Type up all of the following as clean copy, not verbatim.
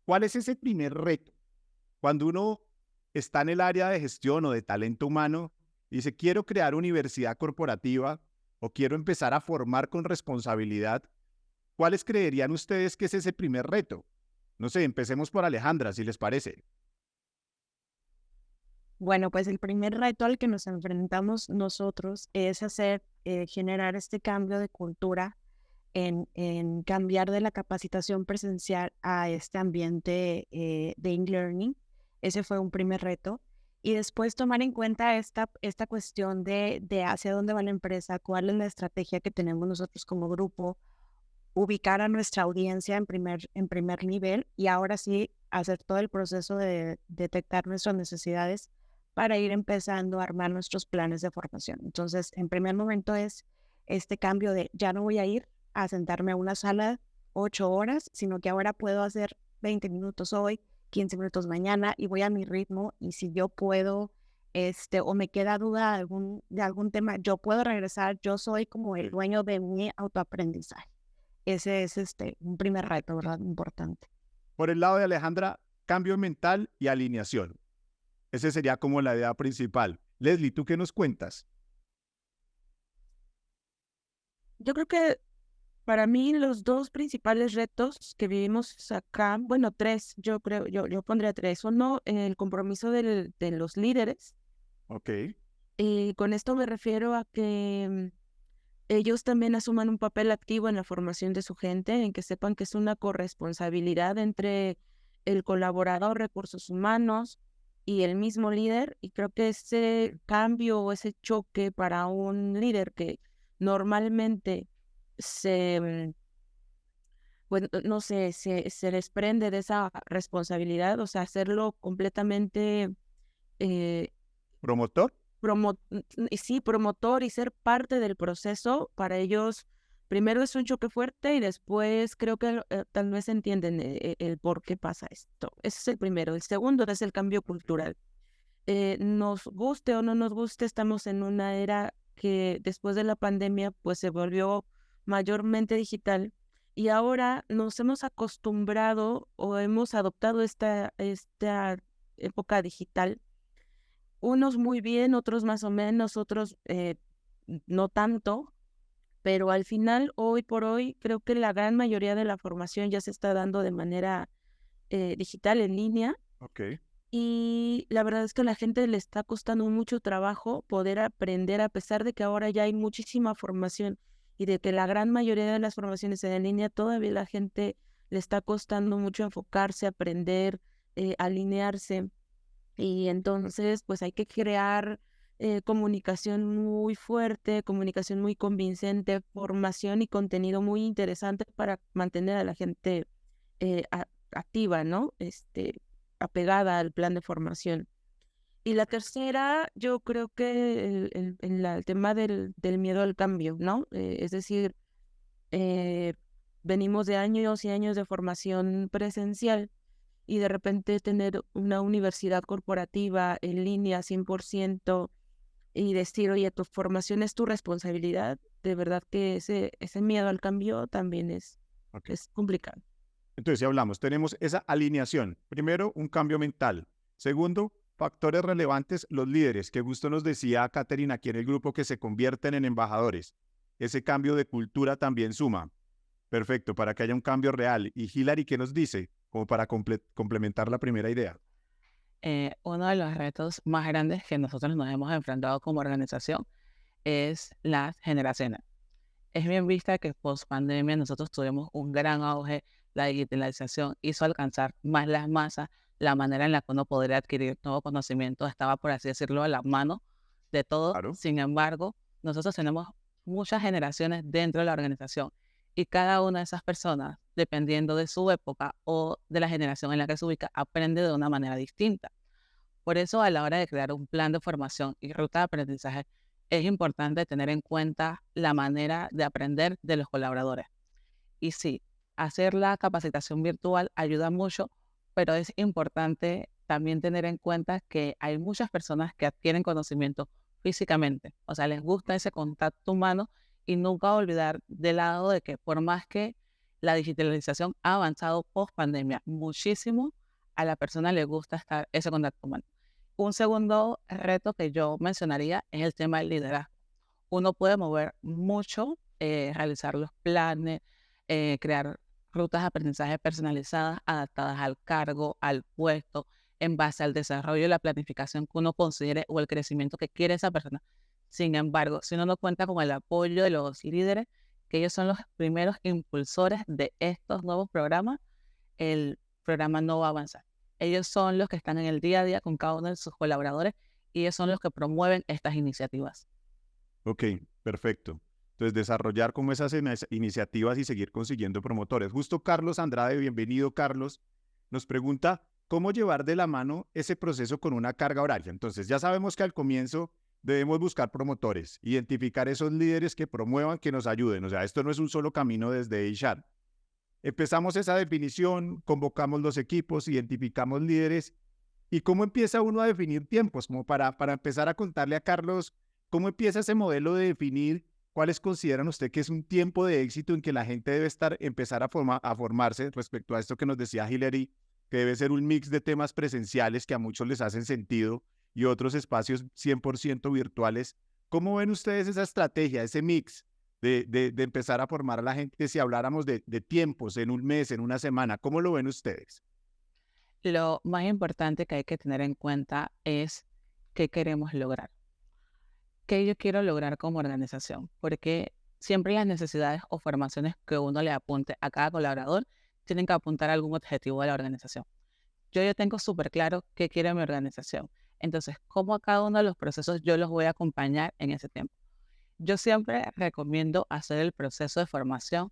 ¿Cuál es ese primer reto? Cuando uno está en el área de gestión o de talento humano y dice, quiero crear universidad corporativa o quiero empezar a formar con responsabilidad, ¿cuáles creerían ustedes que es ese primer reto? No sé, empecemos por Alejandra, si les parece. Bueno, pues el primer reto al que nos enfrentamos nosotros es generar este cambio de cultura en cambiar de la capacitación presencial a este ambiente de e-learning. Ese fue un primer reto. Y después tomar en cuenta esta cuestión de hacia dónde va la empresa, cuál es la estrategia que tenemos nosotros como grupo, ubicar a nuestra audiencia en primer nivel y ahora sí hacer todo el proceso de detectar nuestras necesidades para ir empezando a armar nuestros planes de formación. Entonces, en primer momento es este cambio de ya no voy a ir a sentarme a una sala 8 horas, sino que ahora puedo hacer 20 minutos hoy, 15 minutos mañana y voy a mi ritmo y si yo puedo, o me queda duda de algún tema, yo puedo regresar, yo soy como el Sí. dueño de mi autoaprendizaje. Ese es, un primer reto, ¿verdad? Importante. Por el lado de Alejandra, cambio mental y alineación. Ese sería como la idea principal. Leslie, ¿tú qué nos cuentas? Yo creo que para mí los dos principales retos que vivimos acá, bueno, tres, yo creo, yo pondría tres. Uno, el compromiso de los líderes. Ok, Y con esto me refiero a que ellos también asuman un papel activo en la formación de su gente, en que sepan que es una corresponsabilidad entre el colaborador, recursos humanos y el mismo líder. Y creo que ese cambio o ese choque para un líder que normalmente pues no sé, se desprende de esa responsabilidad, o sea, hacerlo completamente eh, promotor. y sí, promotor y ser parte del proceso, para ellos primero es un choque fuerte y después creo que tal vez entienden el por qué pasa esto. Ese es el primero. El segundo es el cambio cultural. Nos guste o no nos guste, estamos en una era que después de la pandemia pues se volvió mayormente digital y ahora nos hemos acostumbrado o hemos adoptado esta época digital, unos muy bien, otros más o menos, otros no tanto, pero al final, hoy por hoy, creo que la gran mayoría de la formación ya se está dando de manera digital, en línea, Ok. y la verdad es que a la gente le está costando mucho trabajo poder aprender, a pesar de que ahora ya hay muchísima formación y de que la gran mayoría de las formaciones en línea, todavía la gente le está costando mucho enfocarse, aprender, alinearse. Y entonces, pues hay que crear comunicación muy fuerte, comunicación muy convincente, formación y contenido muy interesante para mantener a la gente activa, ¿no? Apegada al plan de formación. Y la tercera, yo creo que el tema del miedo al cambio, ¿no? Es decir, eh, venimos de años y años de formación presencial y de repente tener una universidad corporativa en línea 100% y decir, oye, tu formación es tu responsabilidad, de verdad que ese miedo al cambio también Ok. es complicado. Entonces, si hablamos, tenemos esa alineación. Primero, un cambio mental. Segundo, factores relevantes, los líderes, que justo nos decía Caterina aquí en el grupo que se convierten en embajadores. Ese cambio de cultura también suma. Perfecto, para que haya un cambio real. ¿Y Hilary qué nos dice? Como para complementar la primera idea. Uno de los retos más grandes que nosotros nos hemos enfrentado como organización es las generaciones. Es bien vista que post pandemia nosotros tuvimos un gran auge, la digitalización hizo alcanzar más las masas, la manera en la que uno podría adquirir nuevo conocimiento estaba, por así decirlo, a la mano de todos. Claro. Sin embargo, nosotros tenemos muchas generaciones dentro de la organización y cada una de esas personas, dependiendo de su época o de la generación en la que se ubica, aprende de una manera distinta. Por eso, a la hora de crear un plan de formación y ruta de aprendizaje, es importante tener en cuenta la manera de aprender de los colaboradores. Y sí, hacer la capacitación virtual ayuda mucho, pero es importante también tener en cuenta que hay muchas personas que adquieren conocimiento físicamente, o sea, les gusta ese contacto humano y nunca olvidar de lado de que por más que la digitalización ha avanzado post pandemia muchísimo. A la persona le gusta estar ese contacto humano. Un segundo reto que yo mencionaría es el tema del liderazgo. Uno puede mover mucho, realizar los planes, crear rutas de aprendizaje personalizadas, adaptadas al cargo, al puesto, en base al desarrollo y la planificación que uno considere o el crecimiento que quiere esa persona. Sin embargo, si uno no cuenta con el apoyo de los líderes, que ellos son los primeros impulsores de estos nuevos programas, el programa no va a avanzar. Ellos son los que están en el día a día con cada uno de sus colaboradores y ellos son los que promueven estas iniciativas. Ok, perfecto. Entonces, desarrollar como esas iniciativas y seguir consiguiendo promotores. Justo Carlos Andrade, bienvenido Carlos, nos pregunta cómo llevar de la mano ese proceso con una carga horaria. Entonces, ya sabemos que al comienzo debemos buscar promotores, identificar esos líderes que promuevan, que nos ayuden. O sea, esto no es un solo camino desde HR. Empezamos esa definición, convocamos los equipos, identificamos líderes. ¿Y cómo empieza uno a definir tiempos? Como para empezar a contarle a Carlos, ¿cómo empieza ese modelo de definir cuáles consideran usted que es un tiempo de éxito en que la gente debe empezar a formarse respecto a esto que nos decía Hilary, que debe ser un mix de temas presenciales que a muchos les hacen sentido y otros espacios 100% virtuales? ¿Cómo ven ustedes esa estrategia, ese mix de empezar a formar a la gente? Si habláramos de tiempos en un mes, en una semana, ¿cómo lo ven ustedes? Lo más importante que hay que tener en cuenta es qué queremos lograr. ¿Qué yo quiero lograr como organización? Porque siempre las necesidades o formaciones que uno le apunte a cada colaborador tienen que apuntar a algún objetivo de la organización. Yo ya tengo súper claro qué quiere mi organización. Entonces, ¿cómo a cada uno de los procesos yo los voy a acompañar en ese tiempo? Yo siempre recomiendo hacer el proceso de formación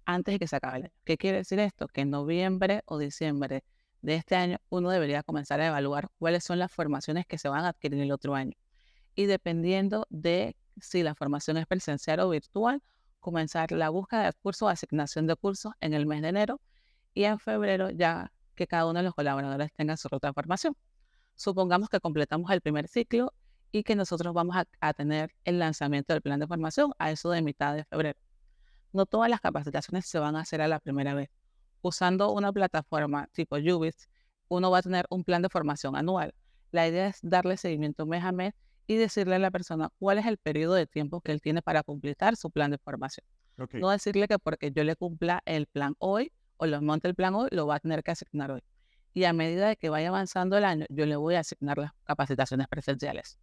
antes de que se acabe el año. ¿Qué quiere decir esto? Que en noviembre o diciembre de este año uno debería comenzar a evaluar cuáles son las formaciones que se van a adquirir el otro año. Y dependiendo de si la formación es presencial o virtual, comenzar la búsqueda de cursos o asignación de cursos en el mes de enero y en febrero ya que cada uno de los colaboradores tenga su ruta de formación. Supongamos que completamos el primer ciclo y que nosotros vamos a tener el lanzamiento del plan de formación a eso de mitad de febrero. No todas las capacitaciones se van a hacer a la primera vez. Usando una plataforma tipo Ubix, uno va a tener un plan de formación anual. La idea es darle seguimiento mes a mes y decirle a la persona cuál es el periodo de tiempo que él tiene para completar su plan de formación. Okay. No decirle que porque yo le cumpla el plan hoy o lo monte el plan hoy, lo va a tener que asignar hoy. Y a medida de que vaya avanzando el año, yo le voy a asignar las capacitaciones presenciales.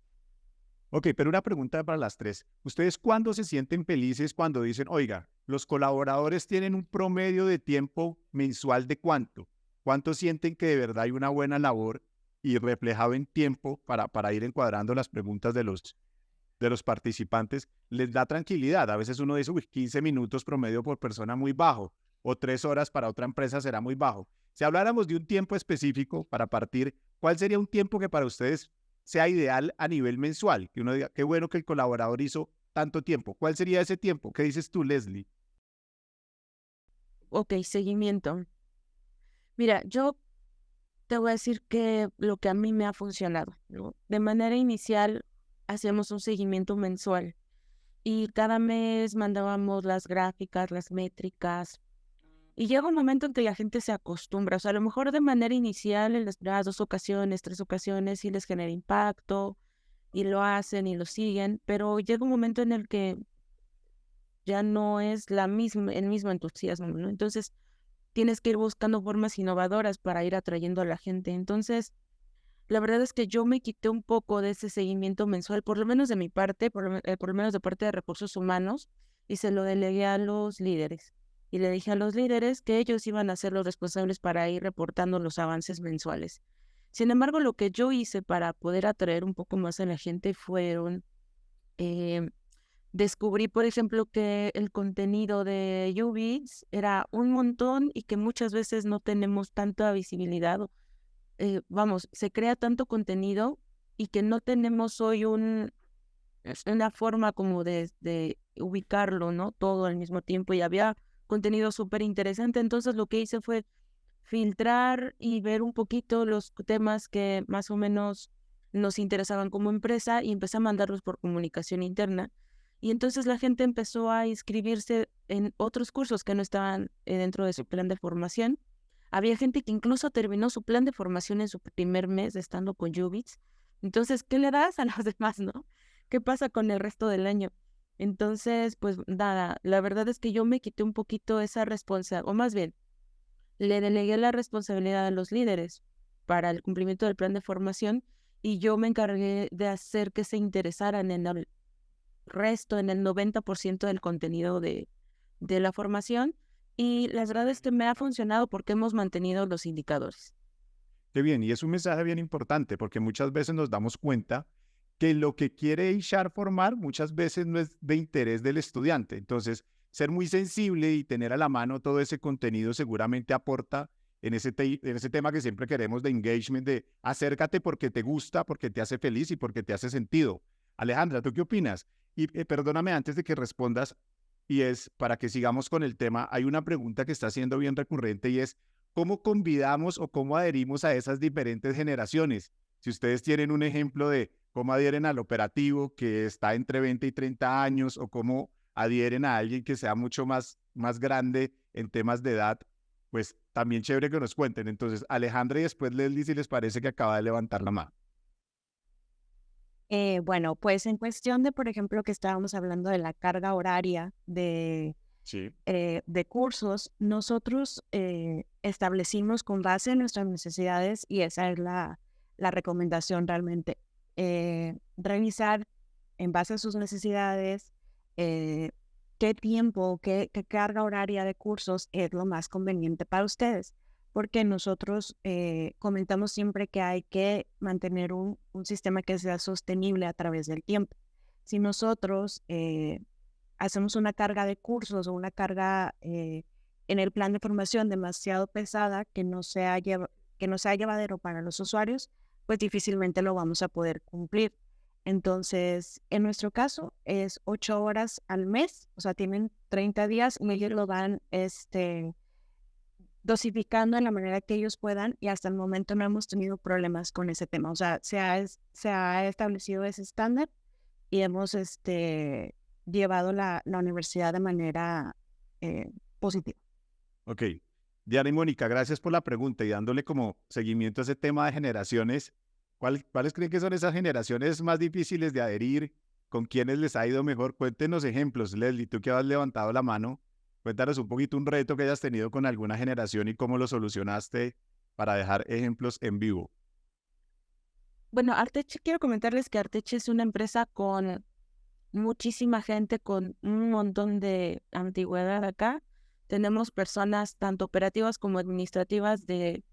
Ok, pero una pregunta para las tres. ¿Ustedes cuándo se sienten felices cuando dicen, oiga, los colaboradores tienen un promedio de tiempo mensual de cuánto? ¿Cuánto sienten que de verdad hay una buena labor y reflejado en tiempo para ir encuadrando las preguntas de los participantes? Les da tranquilidad. A veces uno dice, uy, 15 minutos promedio por persona muy bajo, o 3 horas para otra empresa será muy bajo. Si habláramos de un tiempo específico para partir, ¿cuál sería un tiempo que para ustedes sea ideal a nivel mensual? Que uno diga, qué bueno que el colaborador hizo tanto tiempo. ¿Cuál sería ese tiempo? ¿Qué dices tú, Leslie? Ok, seguimiento. Mira, yo te voy a decir que lo que a mí me ha funcionado, ¿no? De manera inicial, hacíamos un seguimiento mensual y cada mes mandábamos las gráficas, las métricas. Y llega un momento en que la gente se acostumbra. O sea, a lo mejor de manera inicial, en las primeras 2 ocasiones, 3 ocasiones, sí les genera impacto y lo hacen y lo siguen, pero llega un momento en el que ya no es el mismo entusiasmo, ¿no? Entonces, tienes que ir buscando formas innovadoras para ir atrayendo a la gente. Entonces, la verdad es que yo me quité un poco de ese seguimiento mensual, por lo menos de mi parte, por lo menos de parte de recursos humanos, y se lo delegué a los líderes. Y le dije a los líderes que ellos iban a ser los responsables para ir reportando los avances mensuales. Sin embargo, lo que yo hice para poder atraer un poco más a la gente fueron, descubrí, por ejemplo, que el contenido de Ubix era un montón y que muchas veces no tenemos tanta visibilidad. Se crea tanto contenido y que no tenemos hoy una forma como de ubicarlo, ¿no? Todo al mismo tiempo, y había contenido súper interesante. Entonces lo que hice fue filtrar y ver un poquito los temas que más o menos nos interesaban como empresa y empecé a mandarlos por comunicación interna. Y entonces la gente empezó a inscribirse en otros cursos que no estaban dentro de su plan de formación. Había gente que incluso terminó su plan de formación en su primer mes de estando con Jubits. Entonces, ¿qué le das a los demás, no? ¿Qué pasa con el resto del año? Entonces, pues nada, la verdad es que yo me quité un poquito esa responsabilidad, o más bien, le delegué la responsabilidad a los líderes para el cumplimiento del plan de formación y yo me encargué de hacer que se interesaran en el resto, en el 90% del contenido de la formación. Y la verdad es que me ha funcionado porque hemos mantenido los indicadores. Qué bien, y es un mensaje bien importante porque muchas veces nos damos cuenta que lo que quiere HR formar muchas veces no es de interés del estudiante. Entonces, ser muy sensible y tener a la mano todo ese contenido seguramente aporta en ese tema que siempre queremos de engagement, de acércate porque te gusta, porque te hace feliz y porque te hace sentido. Alejandra, ¿tú qué opinas? Y perdóname antes de que respondas, y es para que sigamos con el tema, hay una pregunta que está siendo bien recurrente y es, ¿cómo convidamos o cómo adherimos a esas diferentes generaciones? Si ustedes tienen un ejemplo de cómo adhieren al operativo que está entre 20 y 30 años o cómo adhieren a alguien que sea mucho más grande en temas de edad, pues también chévere que nos cuenten. Entonces, Alejandra y después Leslie, si les parece que acaba de levantar la mano. Bueno, pues en cuestión de, por ejemplo, que estábamos hablando de la carga horaria Sí. de cursos, nosotros establecimos con base en nuestras necesidades y esa es la recomendación realmente. Revisar en base a sus necesidades qué tiempo, qué carga horaria de cursos es lo más conveniente para ustedes. Porque nosotros comentamos siempre que hay que mantener un sistema que sea sostenible a través del tiempo. Si nosotros hacemos una carga de cursos o una carga en el plan de formación demasiado pesada que no sea llevadero para los usuarios, pues difícilmente lo vamos a poder cumplir. Entonces, en nuestro caso es 8 horas al mes, o sea, tienen 30 días y ellos lo van dosificando en la manera que ellos puedan y hasta el momento no hemos tenido problemas con ese tema. O sea, se ha establecido ese estándar y hemos llevado la universidad de manera positiva. Ok. Diana y Mónica, gracias por la pregunta y dándole como seguimiento a ese tema de generaciones. ¿Cuáles creen que son esas generaciones más difíciles de adherir? ¿Con quiénes les ha ido mejor? Cuéntenos ejemplos. Leslie, tú que has levantado la mano, cuéntanos un poquito un reto que hayas tenido con alguna generación y cómo lo solucionaste para dejar ejemplos en vivo. Bueno, Arteche, quiero comentarles que Arteche es una empresa con muchísima gente, con un montón de antigüedad acá. Tenemos personas tanto operativas como administrativas de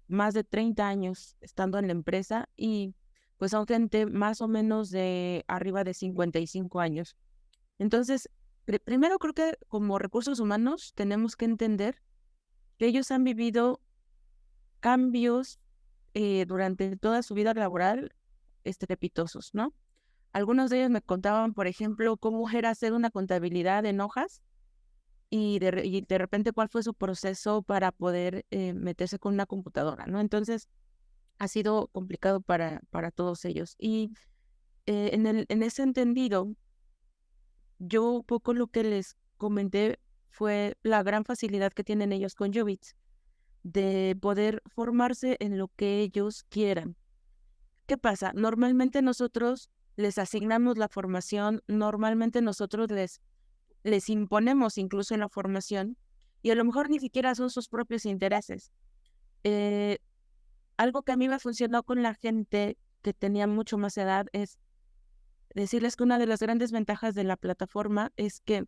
más de 30 años estando en la empresa y pues son gente más o menos de arriba de 55 años. Entonces, primero creo que como recursos humanos tenemos que entender que ellos han vivido cambios durante toda su vida laboral estrepitosos, ¿no? Algunos de ellos me contaban, por ejemplo, cómo era hacer una contabilidad en hojas y de repente cuál fue su proceso para poder meterse con una computadora, ¿no? Entonces, ha sido complicado para todos ellos. Y en ese entendido, yo un poco lo que les comenté fue la gran facilidad que tienen ellos con Jovits de poder formarse en lo que ellos quieran. ¿Qué pasa? Normalmente nosotros les asignamos la formación, normalmente nosotros les imponemos incluso en la formación y a lo mejor ni siquiera son sus propios intereses. Algo que a mí me ha funcionado con la gente que tenía mucho más edad es decirles que una de las grandes ventajas de la plataforma es que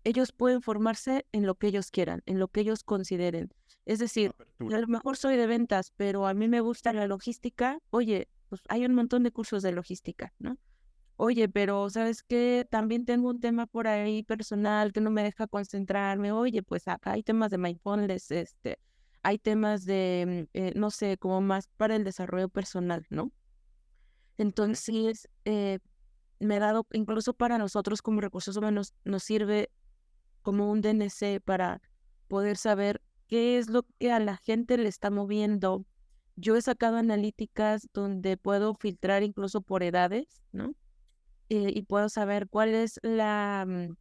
ellos pueden formarse en lo que ellos quieran, en lo que ellos consideren. Es decir, Apertura. a lo mejor soy de ventas, pero a mí me gusta la logística. Oye, pues hay un montón de cursos de logística, ¿no? Oye, pero ¿sabes qué? También tengo un tema por ahí personal que no me deja concentrarme. Oye, pues acá hay temas de mindfulness, hay temas de, no sé, como más para el desarrollo personal, ¿no? Entonces, me he dado, incluso para nosotros como recursos humanos, nos sirve como un DNC para poder saber qué es lo que a la gente le está moviendo. Yo he sacado analíticas donde puedo filtrar incluso por edades, ¿no? y puedo saber cuáles son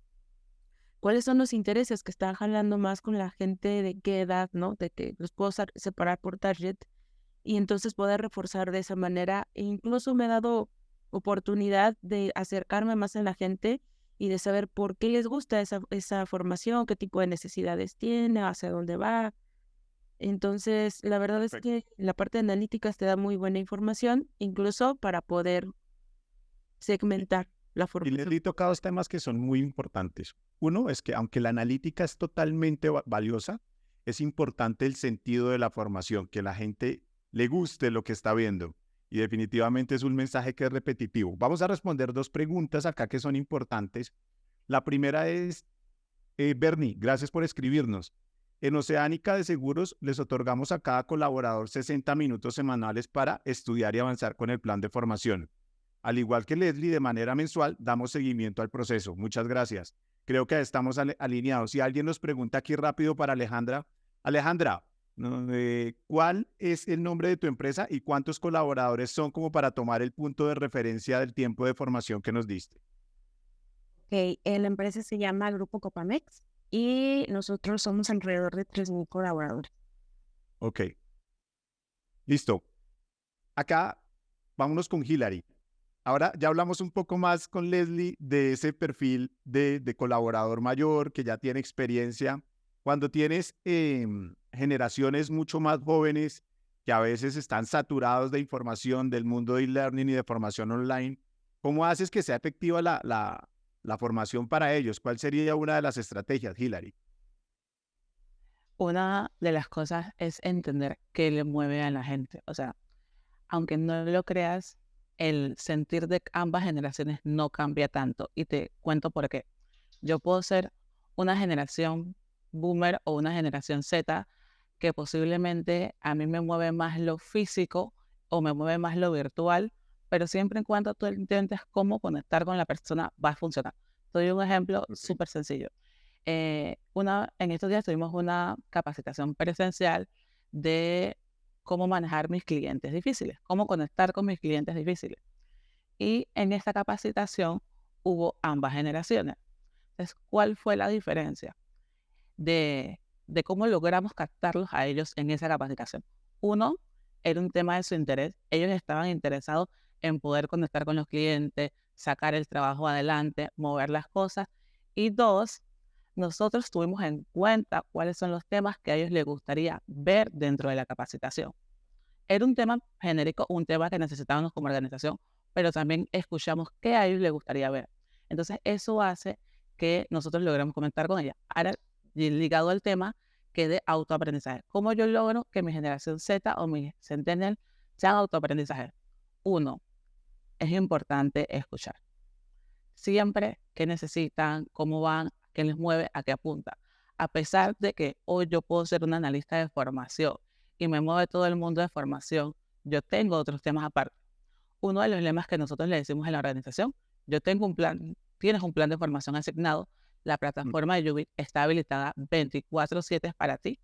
los intereses que están jalando más con la gente, de qué edad, ¿no? De que los puedo separar por target y entonces poder reforzar de esa manera. E incluso me ha dado oportunidad de acercarme más a la gente y de saber por qué les gusta esa formación, qué tipo de necesidades tiene, hacia dónde va. Entonces, la verdad es Perfecto. que la parte de analíticas te da muy buena información, incluso para poder segmentar la Y formación. Leslie tocado dos temas que son muy importantes. Uno es que aunque la analítica es totalmente valiosa, es importante el sentido de la formación, que la gente le guste lo que está viendo. Y definitivamente es un mensaje que es repetitivo. Vamos a responder dos preguntas acá que son importantes. La primera es, Bernie, gracias por escribirnos. En Oceánica de Seguros les otorgamos a cada colaborador 60 minutos semanales para estudiar y avanzar con el plan de formación. Al igual que Leslie, de manera mensual damos seguimiento al proceso. Muchas gracias. Creo que estamos alineados. Si alguien nos pregunta aquí rápido para Alejandra. Alejandra, ¿cuál es el nombre de tu empresa y cuántos colaboradores son como para tomar el punto de referencia del tiempo de formación que nos diste? Ok, la empresa se llama Grupo Copamex y nosotros somos alrededor de 3,000 colaboradores. Ok, listo. Acá vámonos con Hilary. Ahora ya hablamos un poco más con Leslie de ese perfil de colaborador mayor que ya tiene experiencia. Cuando tienes generaciones mucho más jóvenes que a veces están saturados de información del mundo de e-learning y de formación online, ¿cómo haces que sea efectiva la formación para ellos? ¿Cuál sería una de las estrategias, Hilary? Una de las cosas es entender qué le mueve a la gente. O sea, aunque no lo creas, el sentir de ambas generaciones no cambia tanto. Y te cuento por qué. Yo puedo ser una generación boomer o una generación Z que posiblemente a mí me mueve más lo físico o me mueve más lo virtual, pero siempre en cuanto tú intentes cómo conectar con la persona, va a funcionar. Te doy un ejemplo Okay. súper sencillo. En estos días tuvimos una capacitación presencial de cómo manejar mis clientes difíciles, cómo conectar con mis clientes difíciles. Y en esta capacitación hubo ambas generaciones. Entonces, ¿cuál fue la diferencia de cómo logramos captarlos a ellos en esa capacitación? Uno, era un tema de su interés. Ellos estaban interesados en poder conectar con los clientes, sacar el trabajo adelante, mover las cosas. Y dos, nosotros tuvimos en cuenta cuáles son los temas que a ellos les gustaría ver dentro de la capacitación. Era un tema genérico, un tema que necesitábamos como organización, pero también escuchamos qué a ellos les gustaría ver. Entonces, eso hace que nosotros logremos comentar con ella. Ahora, ligado al tema que de autoaprendizaje. ¿Cómo yo logro que mi generación Z o mi centennial sean autoaprendizaje? Uno, es importante escuchar. Siempre qué necesitan, cómo van, qué les mueve, a qué apunta. A pesar de que hoy yo puedo ser un analista de formación y me mueve todo el mundo de formación, yo tengo otros temas aparte. Uno de los lemas que nosotros le decimos en la organización, yo tengo un plan, tienes un plan de formación asignado, la plataforma de Ubik está habilitada 24/7 para ti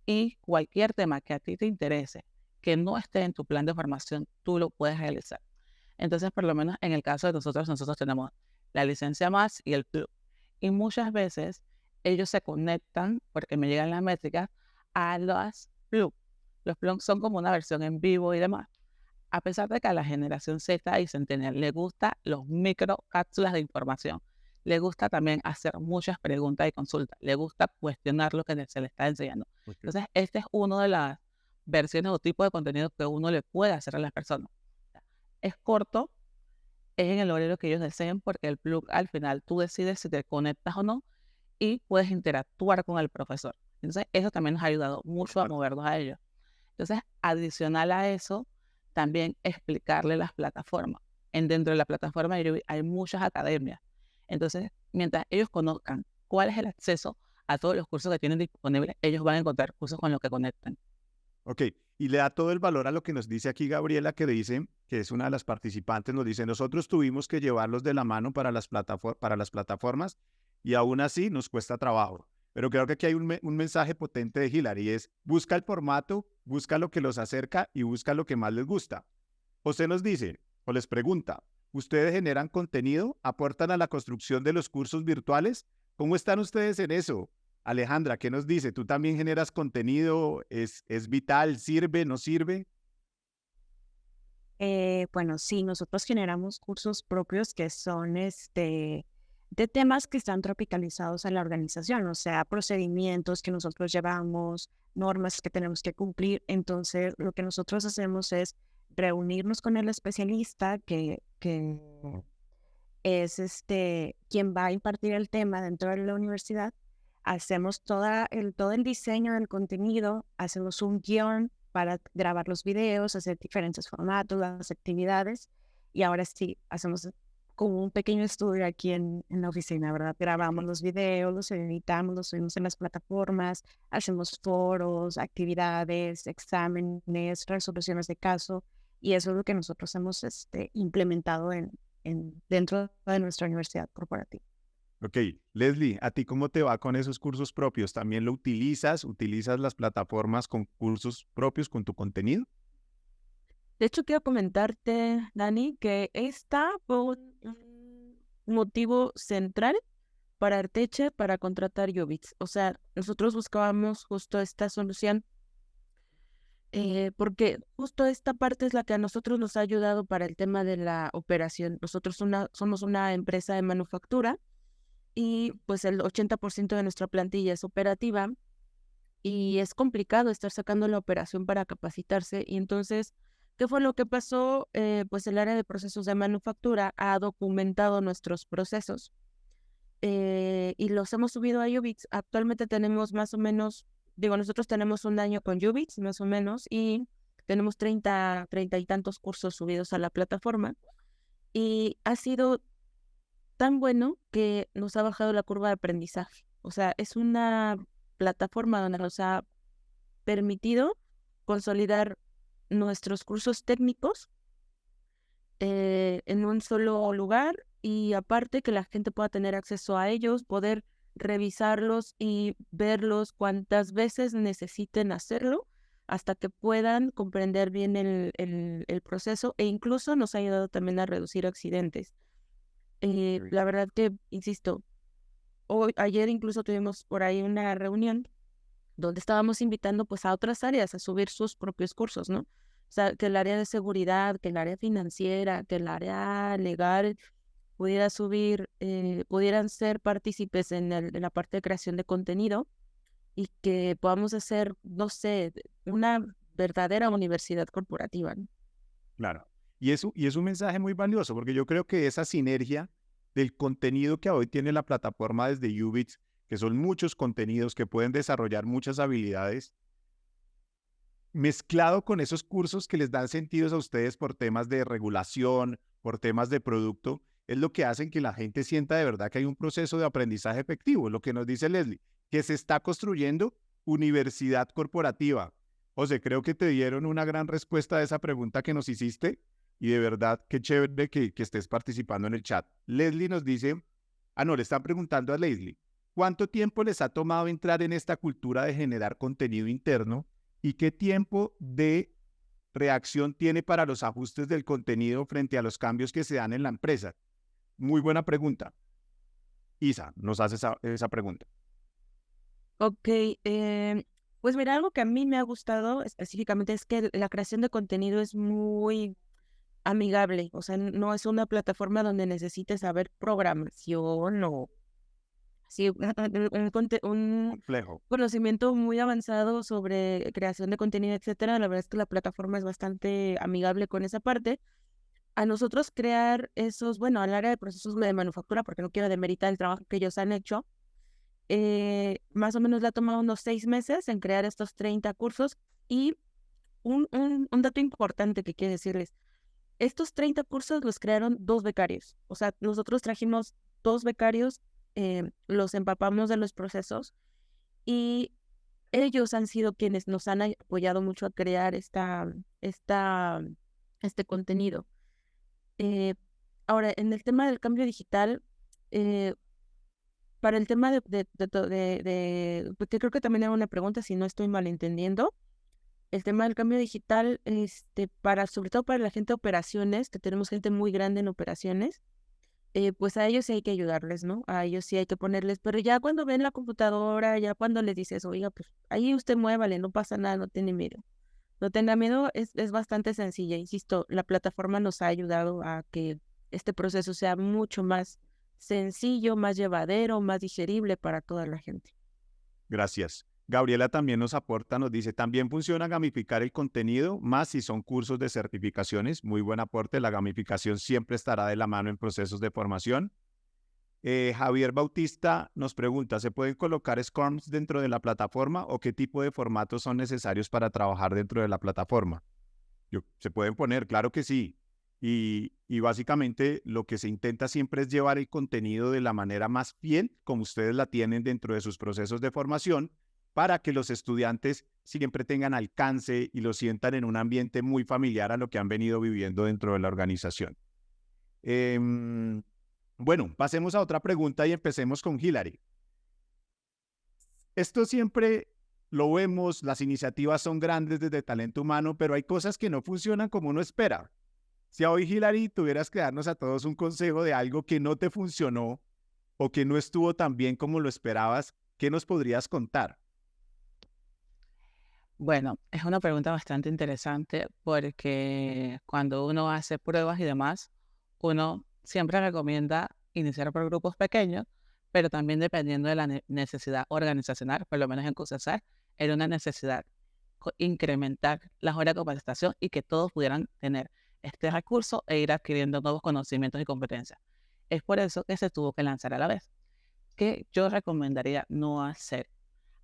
y cualquier tema que a ti te interese, que no esté en tu plan de formación, tú lo puedes realizar. Entonces, por lo menos en el caso de nosotros tenemos la licencia más y el club. Y muchas veces ellos se conectan, porque me llegan las métricas, a las plug. Los plug son como una versión en vivo y demás. A pesar de que a la generación Z y Centennial le gusta los micro cápsulas de información, le gusta también hacer muchas preguntas y consultas, le gusta cuestionar lo que se le está enseñando. Okay. Entonces, este es uno de las versiones o tipos de contenido que uno le puede hacer a las personas. Es corto, es en el horario que ellos deseen, porque el plug al final tú decides si te conectas o no y puedes interactuar con el profesor. Entonces, eso también nos ha ayudado mucho a movernos a ellos. Entonces, adicional a eso, también explicarle las plataformas. Dentro de la plataforma de Udemy hay muchas academias. Entonces, mientras ellos conozcan cuál es el acceso a todos los cursos que tienen disponibles, ellos van a encontrar cursos con los que conectan. Ok, y le da todo el valor a lo que nos dice aquí Gabriela, que dice, que es una de las participantes, nos dice, nosotros tuvimos que llevarlos de la mano para las plataformas y aún así nos cuesta trabajo. Pero creo que aquí hay un mensaje potente de Hilary, es busca el formato, busca lo que los acerca y busca lo que más les gusta. José nos dice, o les pregunta, ¿Ustedes generan contenido? ¿Aportan a la construcción de los cursos virtuales? ¿Cómo están ustedes en eso? Alejandra, ¿qué nos dice? ¿Tú también generas contenido? ¿Es vital? ¿Sirve? ¿No sirve? Bueno, sí, nosotros generamos cursos propios que son de temas que están tropicalizados a la organización, o sea, procedimientos que nosotros llevamos, normas que tenemos que cumplir. Entonces, lo que nosotros hacemos es reunirnos con el especialista que es quien va a impartir el tema dentro de la universidad. Hacemos todo el diseño del contenido, hacemos un guión para grabar los videos, hacer diferentes formatos, las actividades. Y ahora sí, hacemos como un pequeño estudio aquí en la oficina, ¿verdad? Grabamos los videos, los editamos, los subimos en las plataformas, hacemos foros, actividades, exámenes, resoluciones de caso. Y eso es lo que nosotros hemos implementado dentro de nuestra universidad corporativa. Ok, Leslie, ¿a ti cómo te va con esos cursos propios? ¿También lo utilizas? ¿Utilizas las plataformas con cursos propios con tu contenido? De hecho, quiero comentarte, Dani, que esta fue un motivo central para Arteche para contratar Ubix. O sea, nosotros buscábamos justo esta solución porque justo esta parte es la que a nosotros nos ha ayudado para el tema de la operación. Nosotros somos una empresa de manufactura y pues el 80% de nuestra plantilla es operativa y es complicado estar sacando la operación para capacitarse. Y entonces, ¿qué fue lo que pasó? Pues el área de procesos de manufactura ha documentado nuestros procesos y los hemos subido a Ubix. Actualmente tenemos más o menos, nosotros tenemos un año con Ubix, más o menos, y tenemos 30 y tantos cursos subidos a la plataforma. Y ha sido tan bueno que nos ha bajado la curva de aprendizaje. O sea, es una plataforma donde nos ha permitido consolidar nuestros cursos técnicos en un solo lugar y aparte que la gente pueda tener acceso a ellos, poder revisarlos y verlos cuantas veces necesiten hacerlo hasta que puedan comprender bien el proceso e incluso nos ha ayudado también a reducir accidentes. La verdad que, insisto, ayer incluso tuvimos por ahí una reunión donde estábamos invitando pues a otras áreas a subir sus propios cursos, ¿no? O sea, que el área de seguridad, que el área financiera, que el área legal pudiera subir, pudieran ser partícipes en la parte de creación de contenido y que podamos hacer, no sé, una verdadera universidad corporativa, ¿no? Claro. Y es un mensaje muy valioso porque yo creo que esa sinergia del contenido que hoy tiene la plataforma desde Ubits, que son muchos contenidos que pueden desarrollar muchas habilidades, mezclado con esos cursos que les dan sentidos a ustedes por temas de regulación, por temas de producto, es lo que hacen que la gente sienta de verdad que hay un proceso de aprendizaje efectivo, lo que nos dice Leslie, que se está construyendo universidad corporativa. José, creo que te dieron una gran respuesta a esa pregunta que nos hiciste y de verdad qué chévere que estés participando en el chat. Leslie nos dice, no, le están preguntando a Leslie, ¿cuánto tiempo les ha tomado entrar en esta cultura de generar contenido interno? ¿Y qué tiempo de reacción tiene para los ajustes del contenido frente a los cambios que se dan en la empresa? Muy buena pregunta. Isa nos hace esa pregunta. Ok, pues mira, algo que a mí me ha gustado específicamente es que la creación de contenido es muy amigable, o sea, no es una plataforma donde necesites saber programación o sí, un Complejo. conocimiento muy avanzado sobre creación de contenido, etcétera. La verdad es que la plataforma es bastante amigable con esa parte. A nosotros crear al área de procesos de manufactura, porque no quiero demeritar el trabajo que ellos han hecho, más o menos le ha tomado unos 6 meses en crear estos 30 cursos y un dato importante que quiero decirles, estos 30 cursos los crearon 2 becarios, o sea, nosotros trajimos 2 becarios, los empapamos de los procesos y ellos han sido quienes nos han apoyado mucho a crear este contenido. Ahora, en el tema del cambio digital, eh, para el tema porque creo que también era una pregunta, si no estoy malentendiendo, el tema del cambio digital, sobre todo para la gente de operaciones, que tenemos gente muy grande en operaciones, pues a ellos sí hay que ayudarles, ¿no? A ellos sí hay que ponerles, pero ya cuando ven la computadora, ya cuando les dices, oiga, pues ahí usted muévale, no pasa nada, no tiene miedo. No tenga miedo, es bastante sencilla, insisto, la plataforma nos ha ayudado a que este proceso sea mucho más sencillo, más llevadero, más digerible para toda la gente. Gracias. Gabriela también nos aporta, nos dice, también funciona gamificar el contenido, más si son cursos de certificaciones. Muy buen aporte, la gamificación siempre estará de la mano en procesos de formación. Javier Bautista nos pregunta, ¿se pueden colocar Scrums dentro de la plataforma o qué tipo de formatos son necesarios para trabajar dentro de la plataforma? Se pueden poner, claro que sí. Y básicamente lo que se intenta siempre es llevar el contenido de la manera más fiel, como ustedes la tienen dentro de sus procesos de formación, para que los estudiantes siempre tengan alcance y lo sientan en un ambiente muy familiar a lo que han venido viviendo dentro de la organización. Bueno, pasemos a otra pregunta y empecemos con Hilary. Esto siempre lo vemos, las iniciativas son grandes desde talento humano, pero hay cosas que no funcionan como uno espera. Si hoy, Hilary, tuvieras que darnos a todos un consejo de algo que no te funcionó o que no estuvo tan bien como lo esperabas, ¿qué nos podrías contar? Bueno, es una pregunta bastante interesante porque cuando uno hace pruebas y demás, uno siempre recomienda iniciar por grupos pequeños, pero también dependiendo de la necesidad organizacional, por lo menos en CUSASAR, era una necesidad incrementar las horas de capacitación y que todos pudieran tener este recurso e ir adquiriendo nuevos conocimientos y competencias. Es por eso que se tuvo que lanzar a la vez. ¿Qué yo recomendaría no hacer?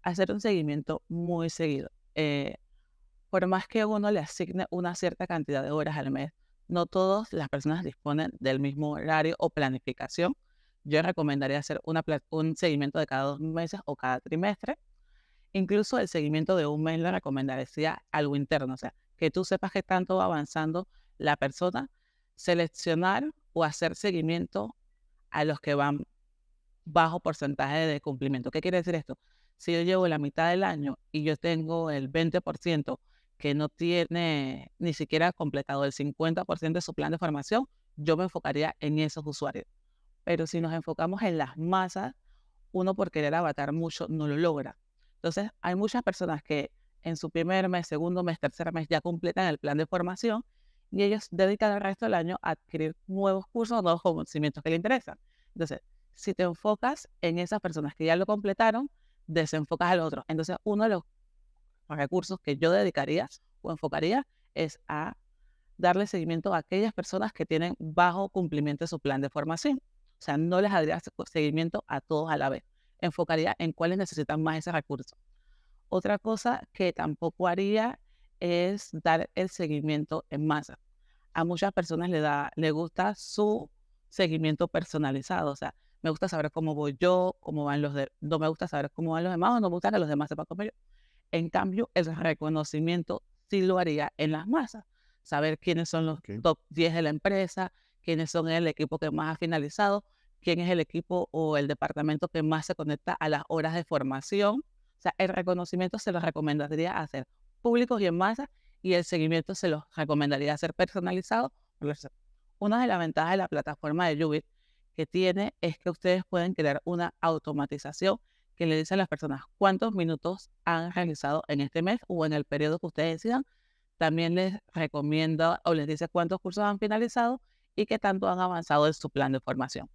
Hacer un seguimiento muy seguido. Por más que uno le asigne una cierta cantidad de horas al mes, no todas las personas disponen del mismo horario o planificación. Yo recomendaría hacer un seguimiento de cada 2 meses o cada trimestre. Incluso el seguimiento de un mes le recomendaría algo interno, o sea, que tú sepas qué tanto va avanzando la persona, seleccionar o hacer seguimiento a los que van bajo porcentaje de cumplimiento. ¿Qué quiere decir esto? Si yo llevo la mitad del año y yo tengo el 20% que no tiene ni siquiera completado el 50% de su plan de formación, yo me enfocaría en esos usuarios. Pero si nos enfocamos en las masas, uno por querer abarcar mucho no lo logra. Entonces, hay muchas personas que en su primer mes, segundo mes, tercer mes ya completan el plan de formación y ellos dedican el resto del año a adquirir nuevos cursos, nuevos conocimientos que les interesan. Entonces, si te enfocas en esas personas que ya lo completaron, desenfocas al otro. Entonces, uno de los recursos que yo dedicaría o enfocaría es a darle seguimiento a aquellas personas que tienen bajo cumplimiento de su plan de formación. O sea, no les daría seguimiento a todos a la vez. Enfocaría en cuáles necesitan más ese recurso. Otra cosa que tampoco haría es dar el seguimiento en masa. A muchas personas le gusta su seguimiento personalizado. O sea, me gusta saber cómo voy yo, cómo van no me gusta saber cómo van los demás, o no me gusta que los demás sepan cómo yo. En cambio, el reconocimiento sí lo haría en las masas. Saber quiénes son los top 10 de la empresa, quiénes son el equipo que más ha finalizado, quién es el equipo o el departamento que más se conecta a las horas de formación. O sea, el reconocimiento se los recomendaría hacer públicos y en masa, y el seguimiento se los recomendaría hacer personalizado. Una de las ventajas de la plataforma de Ubit que tiene es que ustedes pueden crear una automatización que le dice a las personas cuántos minutos han realizado en este mes o en el periodo que ustedes decidan. También les recomienda o les dice cuántos cursos han finalizado y qué tanto han avanzado en su plan de formación.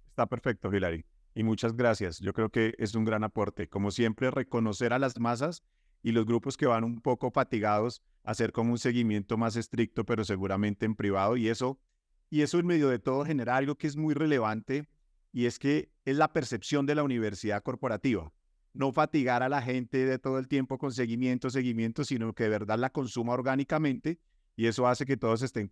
Está perfecto, Hilary. Y muchas gracias. Yo creo que es un gran aporte. Como siempre, reconocer a las masas y los grupos que van un poco fatigados, hacer como un seguimiento más estricto, pero seguramente en privado. Y eso en medio de todo genera algo que es muy relevante, y es que es la percepción de la universidad corporativa. No fatigar a la gente de todo el tiempo con seguimiento, sino que de verdad la consuma orgánicamente, y eso hace que todos estén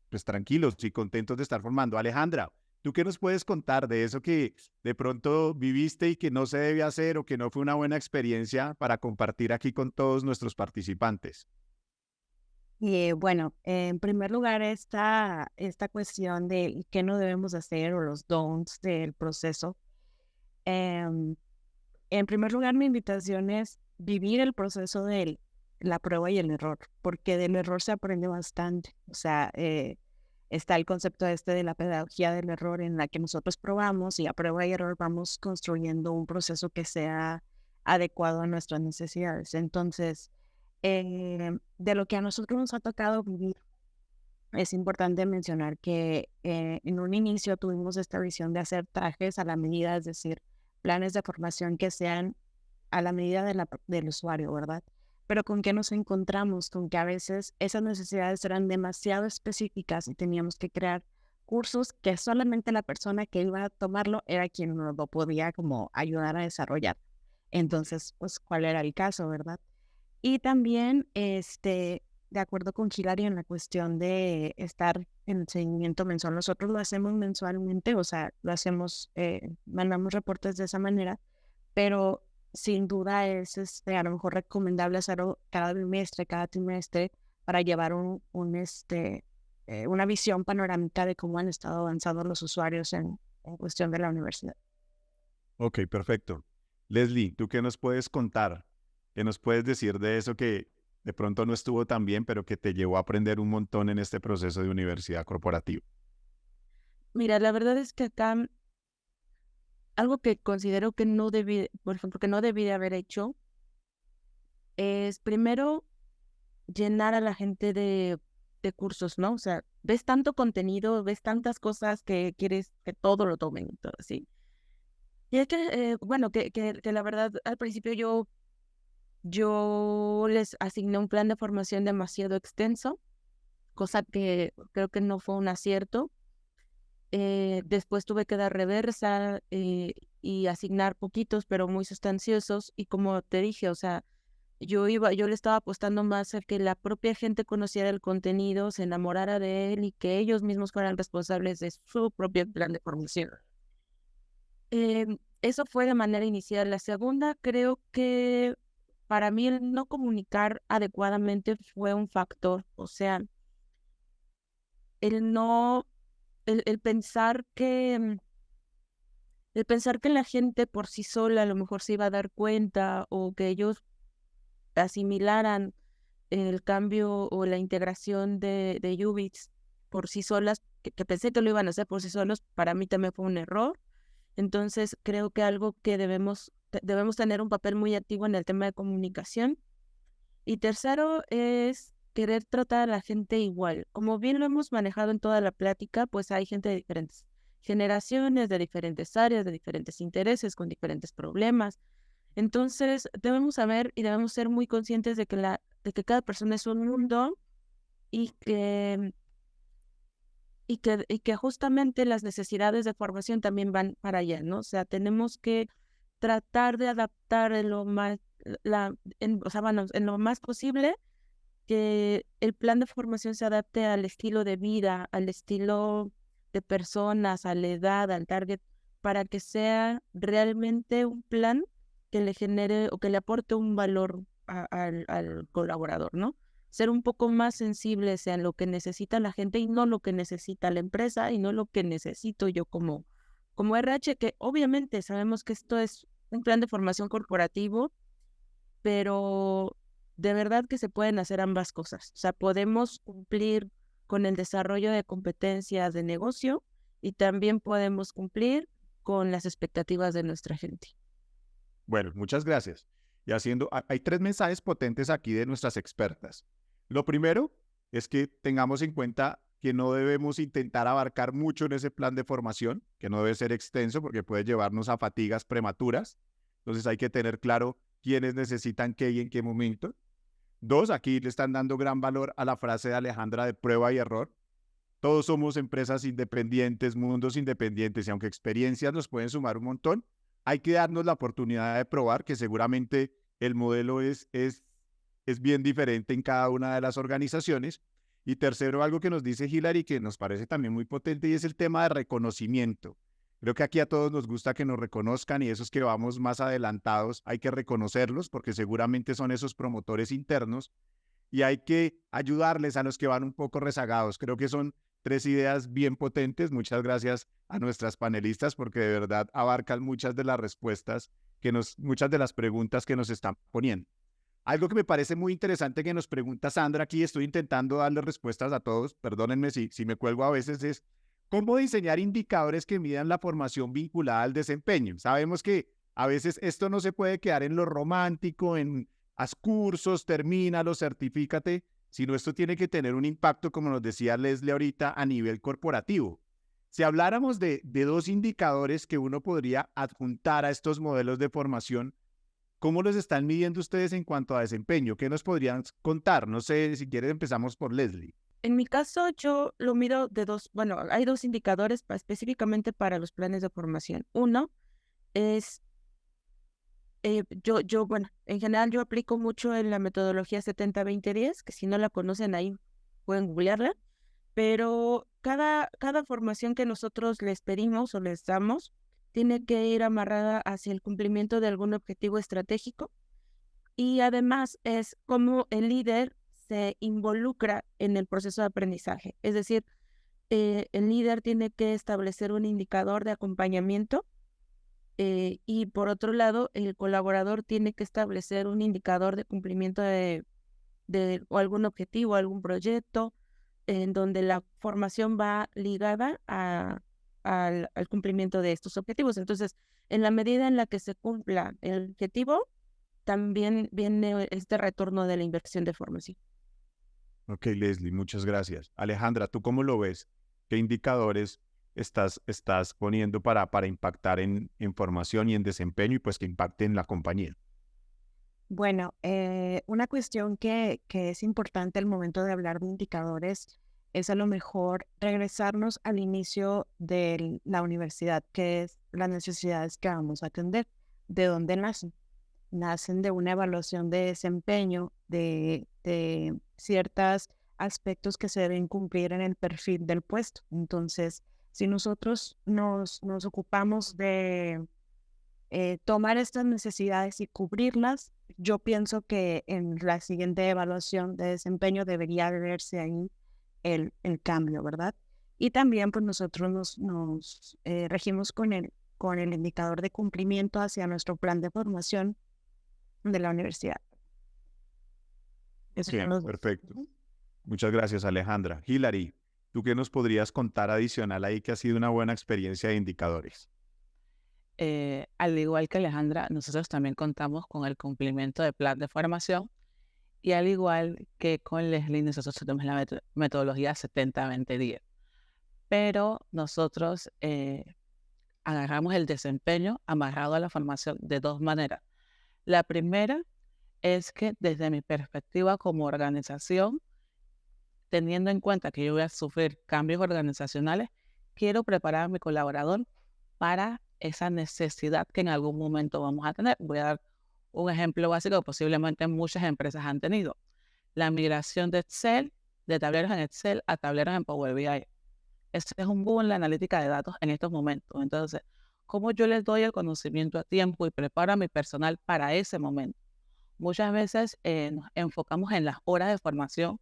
pues, tranquilos y contentos de estar formando. Alejandra, ¿tú qué nos puedes contar de eso que de pronto viviste y que no se debe hacer o que no fue una buena experiencia para compartir aquí con todos nuestros participantes? Bueno, en primer lugar, esta cuestión de qué no debemos hacer o los don'ts del proceso. En primer lugar, mi invitación es vivir el proceso del la prueba y el error, porque del error se aprende bastante. O sea, está el concepto de la pedagogía del error en la que nosotros probamos y a prueba y error vamos construyendo un proceso que sea adecuado a nuestras necesidades. Entonces, de lo que a nosotros nos ha tocado vivir, es importante mencionar que en un inicio tuvimos esta visión de hacer trajes a la medida, es decir, planes de formación que sean a la medida del usuario, ¿verdad? Pero ¿con qué nos encontramos? Con que a veces esas necesidades eran demasiado específicas y teníamos que crear cursos que solamente la persona que iba a tomarlo era quien nos lo podía como ayudar a desarrollar. Entonces, pues, ¿cuál era el caso, verdad? Y también, de acuerdo con Hilary en la cuestión de estar en el seguimiento mensual, nosotros lo hacemos mensualmente, o sea, lo hacemos, mandamos reportes de esa manera, pero sin duda es a lo mejor recomendable hacerlo cada bimestre, cada trimestre, para llevar una visión panorámica de cómo han estado avanzando los usuarios en cuestión de la universidad. Ok, perfecto. Leslie, ¿tú qué nos puedes contar? ¿Qué nos puedes decir de eso que de pronto no estuvo tan bien, pero que te llevó a aprender un montón en este proceso de universidad corporativa? Mira, la verdad es que acá algo que considero que no debí, por ejemplo, que no debí de haber hecho, es primero llenar a la gente de cursos, ¿no? O sea, ves tanto contenido, ves tantas cosas que quieres que todo lo tomen, todo así. Y es que, bueno, que la verdad, al principio yo les asigné un plan de formación demasiado extenso, cosa que creo que no fue un acierto. Después tuve que dar reversa y asignar poquitos, pero muy sustanciosos. Y como te dije, o sea, yo le estaba apostando más a que la propia gente conociera el contenido, se enamorara de él y que ellos mismos fueran responsables de su propio plan de formación. Eso fue de manera inicial. La segunda, creo que para mí el no comunicar adecuadamente fue un factor. O sea, el no, el pensar el pensar que la gente por sí sola a lo mejor se iba a dar cuenta o que ellos asimilaran el cambio o la integración de Ubix por sí solas, que pensé que lo iban a hacer por sí solos, para mí también fue un error. Entonces creo que algo que debemos tener un papel muy activo en el tema de comunicación. Y tercero es querer tratar a la gente igual. Como bien lo hemos manejado en toda la plática, pues hay gente de diferentes generaciones, de diferentes áreas, de diferentes intereses, con diferentes problemas. Entonces, debemos saber y debemos ser muy conscientes de que cada persona es un mundo y que justamente las necesidades de formación también van para allá, ¿no? O sea, tenemos que tratar de adaptar en lo más, o sea, bueno, en lo más posible que el plan de formación se adapte al estilo de vida, al estilo de personas, a la edad, al target, para que sea realmente un plan que le genere o que le aporte un valor al colaborador, ¿no? Ser un poco más sensibles en lo que necesita la gente y no lo que necesita la empresa y no lo que necesito yo como RH, que obviamente sabemos que esto es un plan de formación corporativo, pero de verdad que se pueden hacer ambas cosas. O sea, podemos cumplir con el desarrollo de competencias de negocio y también podemos cumplir con las expectativas de nuestra gente. Bueno, muchas gracias. Y hay tres mensajes potentes aquí de nuestras expertas. Lo primero es que tengamos en cuenta que no debemos intentar abarcar mucho en ese plan de formación, que no debe ser extenso porque puede llevarnos a fatigas prematuras. Entonces hay que tener claro quiénes necesitan qué y en qué momento. Dos, aquí le están dando gran valor a la frase de Alejandra de prueba y error. Todos somos empresas independientes, mundos independientes, y aunque experiencias nos pueden sumar un montón, hay que darnos la oportunidad de probar que seguramente el modelo es bien diferente en cada una de las organizaciones. Y tercero, algo que nos dice Hilary que nos parece también muy potente y es el tema de reconocimiento. Creo que aquí a todos nos gusta que nos reconozcan y esos que vamos más adelantados hay que reconocerlos porque seguramente son esos promotores internos y hay que ayudarles a los que van un poco rezagados. Creo que son tres ideas bien potentes. Muchas gracias a nuestras panelistas porque de verdad abarcan muchas de las respuestas muchas de las preguntas que nos están poniendo. Algo que me parece muy interesante que nos pregunta Sandra aquí, estoy intentando darle respuestas a todos, perdónenme si me cuelgo a veces, es cómo diseñar indicadores que midan la formación vinculada al desempeño. Sabemos que a veces esto no se puede quedar en lo romántico, en haz cursos, termínalo, certifícate, sino esto tiene que tener un impacto, como nos decía Leslie ahorita, a nivel corporativo. Si habláramos de dos indicadores que uno podría adjuntar a estos modelos de formación, ¿cómo los están midiendo ustedes en cuanto a desempeño? ¿Qué nos podrían contar? No sé, si quieres empezamos por Leslie. En mi caso, yo lo mido de dos, bueno, hay dos indicadores específicamente para los planes de formación. Uno es, bueno, en general yo aplico mucho en la metodología 70-20-10, que si no la conocen ahí pueden googlearla, pero cada formación que nosotros les pedimos o les damos tiene que ir amarrada hacia el cumplimiento de algún objetivo estratégico y además es cómo el líder se involucra en el proceso de aprendizaje. Es decir, el líder tiene que establecer un indicador de acompañamiento y por otro lado, el colaborador tiene que establecer un indicador de cumplimiento de o algún objetivo, algún proyecto, en donde la formación va ligada al cumplimiento de estos objetivos. Entonces, en la medida en la que se cumpla el objetivo, también viene este retorno de la inversión de formación. Ok, Leslie, muchas gracias. Alejandra, ¿tú cómo lo ves? ¿Qué indicadores estás poniendo para impactar en formación y en desempeño y pues que impacte en la compañía? Bueno, una cuestión que es importante al momento de hablar de indicadores es a lo mejor regresarnos al inicio de la universidad, que es las necesidades que vamos a atender. ¿De dónde nacen? Nacen de una evaluación de desempeño, de ciertos aspectos que se deben cumplir en el perfil del puesto. Entonces, si nosotros nos ocupamos de tomar estas necesidades y cubrirlas, yo pienso que en la siguiente evaluación de desempeño debería verse ahí el cambio, ¿verdad? Y también pues nosotros nos regimos con el indicador de cumplimiento hacia nuestro plan de formación de la universidad. Esos son Bien, los dos. perfecto. Ujú. Muchas gracias, Alejandra. Hilary, ¿tú qué nos podrías contar adicional ahí que ha sido una buena experiencia de indicadores? Al igual que Alejandra, nosotros también contamos con el cumplimiento del plan de formación y al igual que con Leslie, nosotros tenemos la metodología 70-20-10. Pero nosotros agarramos el desempeño amarrado a la formación de dos maneras. La primera es que desde mi perspectiva como organización, teniendo en cuenta que yo voy a sufrir cambios organizacionales, quiero preparar a mi colaborador para esa necesidad que en algún momento vamos a tener. Voy a dar un ejemplo básico que posiblemente muchas empresas han tenido. La migración de Excel, de tableros en Excel a tableros en Power BI. Este es un boom en la analítica de datos en estos momentos. Entonces, ¿cómo yo les doy el conocimiento a tiempo y preparo a mi personal para ese momento? Muchas veces nos enfocamos en las horas de formación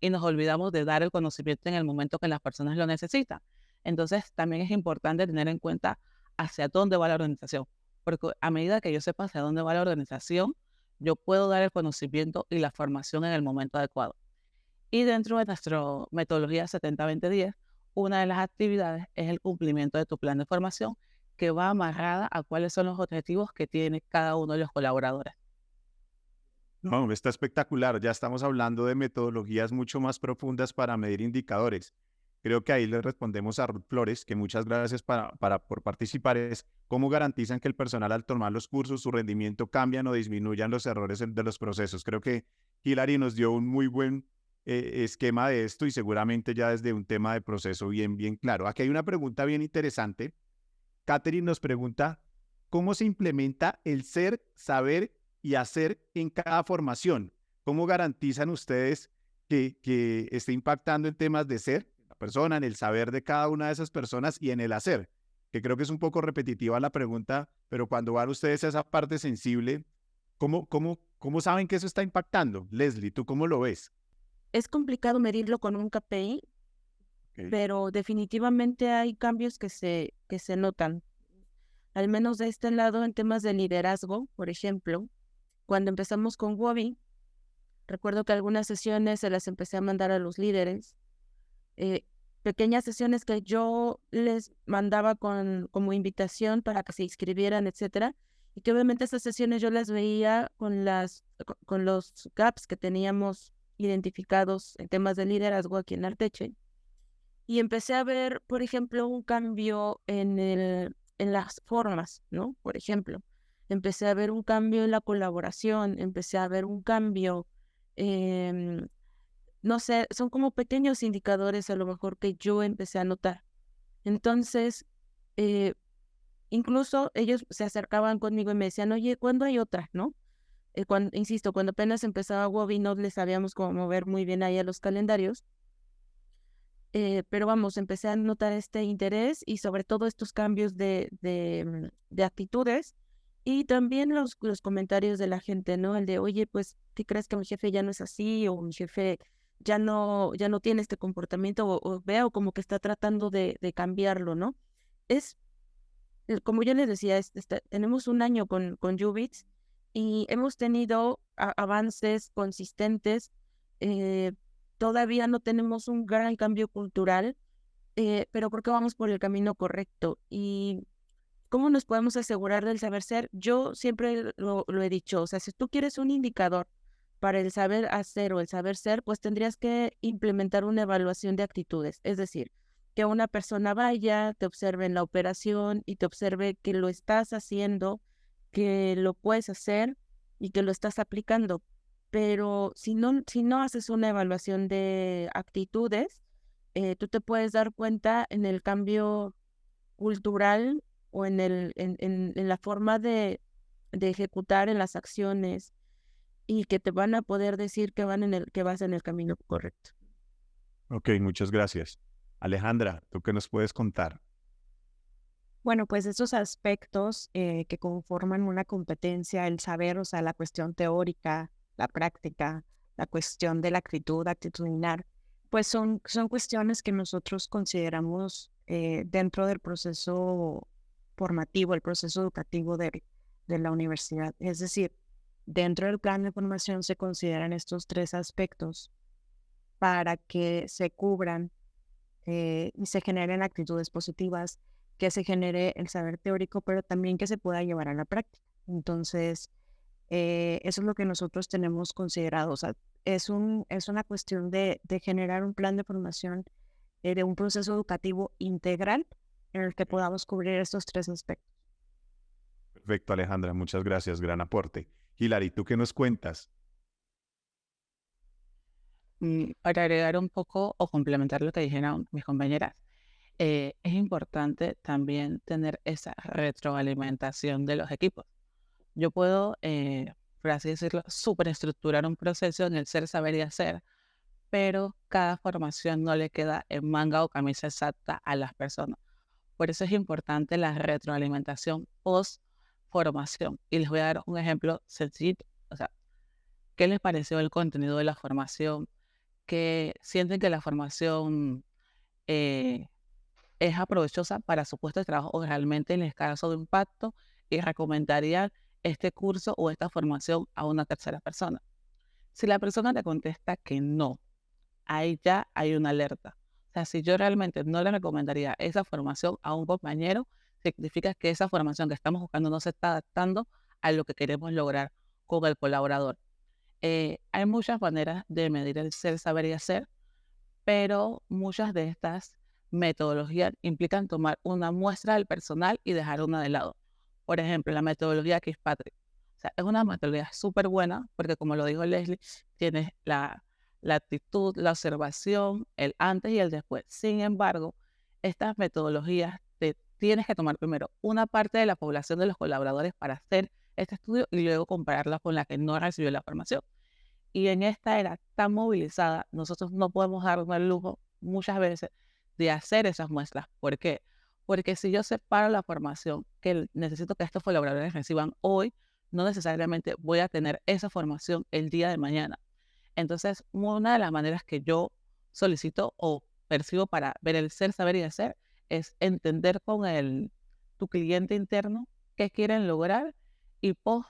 y nos olvidamos de dar el conocimiento en el momento que las personas lo necesitan. Entonces, también es importante tener en cuenta hacia dónde va la organización, porque a medida que yo sepa hacia dónde va la organización, yo puedo dar el conocimiento y la formación en el momento adecuado. Y dentro de nuestra metodología 70-20-10, una de las actividades es el cumplimiento de tu plan de formación, que va amarrada a cuáles son los objetivos que tiene cada uno de los colaboradores. No, está espectacular. Ya estamos hablando de metodologías mucho más profundas para medir indicadores. Creo que ahí le respondemos a Ruth Flores, que muchas gracias por participar. Es cómo garantizan que el personal al tomar los cursos, su rendimiento cambian o disminuyan los errores de los procesos. Creo que Hilary nos dio un muy buen esquema de esto y seguramente ya desde un tema de proceso bien claro. Aquí hay una pregunta bien interesante. Catherine nos pregunta, ¿cómo se implementa el ser, saber y hacer en cada formación? ¿Cómo garantizan ustedes que esté impactando en temas de ser, la persona, en el saber de cada una de esas personas y en el hacer? Que creo que es un poco repetitiva la pregunta, pero cuando van ustedes a esa parte sensible, ¿cómo saben que eso está impactando? Leslie, ¿tú cómo lo ves? Es complicado medirlo con un KPI, Okay. pero definitivamente hay cambios que se notan. Al menos de este lado, en temas de liderazgo, por ejemplo, cuando empezamos con Wobby, Recuerdo que algunas sesiones se las empecé a mandar a los líderes, pequeñas sesiones que yo les mandaba como invitación para que se inscribieran, etcétera, y que obviamente esas sesiones yo las veía con los gaps que teníamos identificados en temas de liderazgo aquí en Arteche, y empecé a ver, por ejemplo, un cambio en las formas, ¿no? Por ejemplo, empecé a ver un cambio en la colaboración, empecé a ver un cambio, em, no sé, son como pequeños indicadores a lo mejor que yo empecé a notar. Entonces, eh, incluso ellos se acercaban conmigo y me decían, oye, ¿cuándo hay otra, no? Insisto, cuando apenas empezaba Wobi no les sabíamos cómo mover muy bien ahí a los calendarios, pero vamos, empecé a notar este interés y sobre todo estos cambios de actitudes y también los comentarios de la gente, ¿no? El de, oye, pues, ¿qué crees que mi jefe ya no es así? O mi jefe ya no tiene este comportamiento o veo como que está tratando de cambiarlo, ¿no? Es, como yo les decía, tenemos un año con Ubits y hemos tenido avances consistentes. eh, Todavía no tenemos un gran cambio cultural, pero creo que vamos por el camino correcto. ¿Y cómo nos podemos asegurar del saber ser? Yo siempre lo he dicho, o sea, si tú quieres un indicador para el saber hacer o el saber ser, pues tendrías que implementar una evaluación de actitudes. Es decir, que una persona vaya, te observe en la operación y te observe que lo estás haciendo, que lo puedes hacer y que lo estás aplicando. Pero si no haces una evaluación de actitudes, tú te puedes dar cuenta en el cambio cultural o en la forma de ejecutar en las acciones y que te van a poder decir que vas en el camino correcto. Ok, muchas gracias. Alejandra, ¿tú qué nos puedes contar? Bueno, pues estos aspectos que conforman una competencia, el saber, o sea, la cuestión teórica, la práctica, la cuestión de la actitud actitudinal, pues son cuestiones que nosotros consideramos dentro del proceso formativo, el proceso educativo de la universidad. Es decir, dentro del plan de formación se consideran estos tres aspectos para que se cubran y se generen actitudes positivas, que se genere el saber teórico, pero también que se pueda llevar a la práctica. Entonces, eso es lo que nosotros tenemos considerado. O sea, es una cuestión de generar un plan de formación, de un proceso educativo integral en el que podamos cubrir estos tres aspectos. Perfecto, Alejandra, muchas gracias, gran aporte. Hilary, ¿tú qué nos cuentas? Para agregar un poco o complementar lo que dijeron mis compañeras, es importante también tener esa retroalimentación de los equipos. Yo puedo, por así decirlo, superestructurar un proceso en el ser, saber y hacer, pero cada formación no le queda en manga o camisa exacta a las personas. Por eso es importante la retroalimentación post formación. Y les voy a dar un ejemplo sencillo. O sea, ¿qué les pareció el contenido de la formación? ¿Que sienten que la formación eh, es aprovechosa para su puesto de trabajo o realmente les causó de impacto y recomendarían este curso o esta formación a una tercera persona? Si la persona te contesta que no, ahí ya hay una alerta. O sea, si yo realmente no le recomendaría esa formación a un compañero, significa que esa formación que estamos buscando no se está adaptando a lo que queremos lograr con el colaborador. Hay muchas maneras de medir el ser, saber y hacer, pero muchas de estas metodologías implican tomar una muestra del personal y dejar una de lado. Por ejemplo, la metodología Kirkpatrick. O sea, es una metodología súper buena porque, como lo dijo Leslie, tienes la actitud, la observación, el antes y el después. Sin embargo, estas metodologías tienes que tomar primero una parte de la población de los colaboradores para hacer este estudio y luego compararla con la que no recibió la formación. Y en esta era tan movilizada, nosotros no podemos darnos el lujo muchas veces de hacer esas muestras. ¿Por qué? Porque si yo separo la formación que necesito que estos colaboradores reciban hoy, no necesariamente voy a tener esa formación el día de mañana. Entonces, una de las maneras que yo solicito o percibo para ver el ser, saber y hacer es entender con tu cliente interno qué quieren lograr y post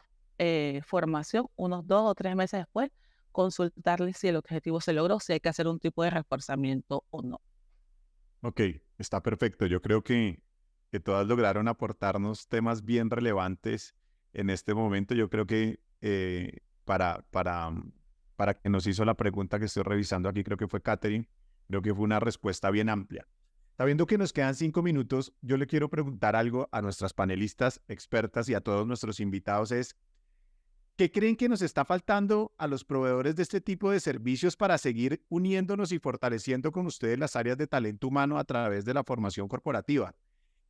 formación, unos 2 o 3 meses después, consultarles si el objetivo se logró, si hay que hacer un tipo de reforzamiento o no. Ok, está perfecto. Yo creo que todas lograron aportarnos temas bien relevantes en este momento. Yo creo que para que nos hizo la pregunta que estoy revisando aquí, creo que fue Catherine, creo que fue una respuesta bien amplia. Sabiendo que nos quedan 5 minutos, yo le quiero preguntar algo a nuestras panelistas, expertas y a todos nuestros invitados es, ¿qué creen que nos está faltando a los proveedores de este tipo de servicios para seguir uniéndonos y fortaleciendo con ustedes las áreas de talento humano a través de la formación corporativa?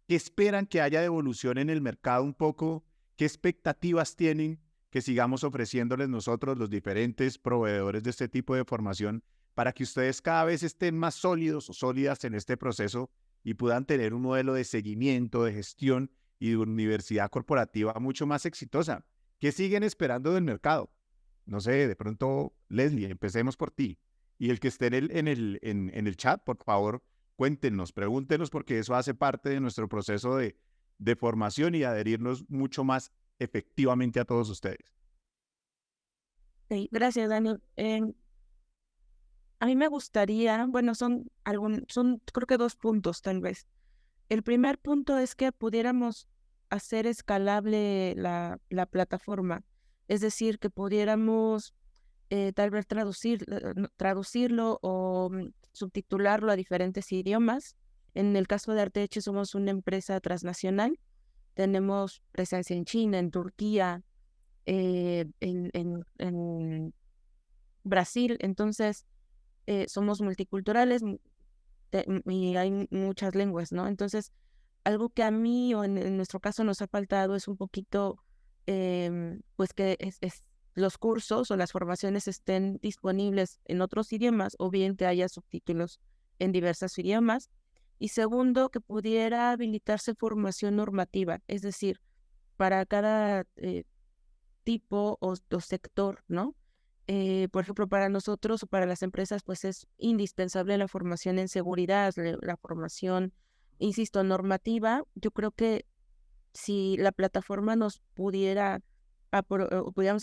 ¿Qué esperan que haya de evolución en el mercado un poco? ¿Qué expectativas tienen que sigamos ofreciéndoles nosotros, los diferentes proveedores de este tipo de formación, para que ustedes cada vez estén más sólidos o sólidas en este proceso y puedan tener un modelo de seguimiento, de gestión y de universidad corporativa mucho más exitosa? ¿Qué siguen esperando del mercado? No sé, de pronto, Leslie, empecemos por ti. Y el que esté en el chat, por favor, cuéntenos, pregúntenos, porque eso hace parte de nuestro proceso de formación y adherirnos mucho más efectivamente a todos ustedes. Sí, gracias, Daniel. A mí me gustaría, bueno, son creo que 2 puntos tal vez. El primer punto es que pudiéramos hacer escalable la plataforma, es decir, que pudiéramos tal vez traducirlo o subtitularlo a diferentes idiomas. En el caso de Arteche somos una empresa transnacional, tenemos presencia en China, en Turquía, en Brasil, entonces somos multiculturales y hay muchas lenguas, ¿no? Entonces, algo que a mí o en nuestro caso nos ha faltado es un poquito, pues que los cursos o las formaciones estén disponibles en otros idiomas o bien que haya subtítulos en diversos idiomas. Y segundo, que pudiera habilitarse formación normativa, es decir, para cada tipo o sector, ¿no? Por ejemplo, para nosotros o para las empresas, pues es indispensable la formación en seguridad, la formación, insisto, normativa. Yo creo que si la plataforma nos pudiéramos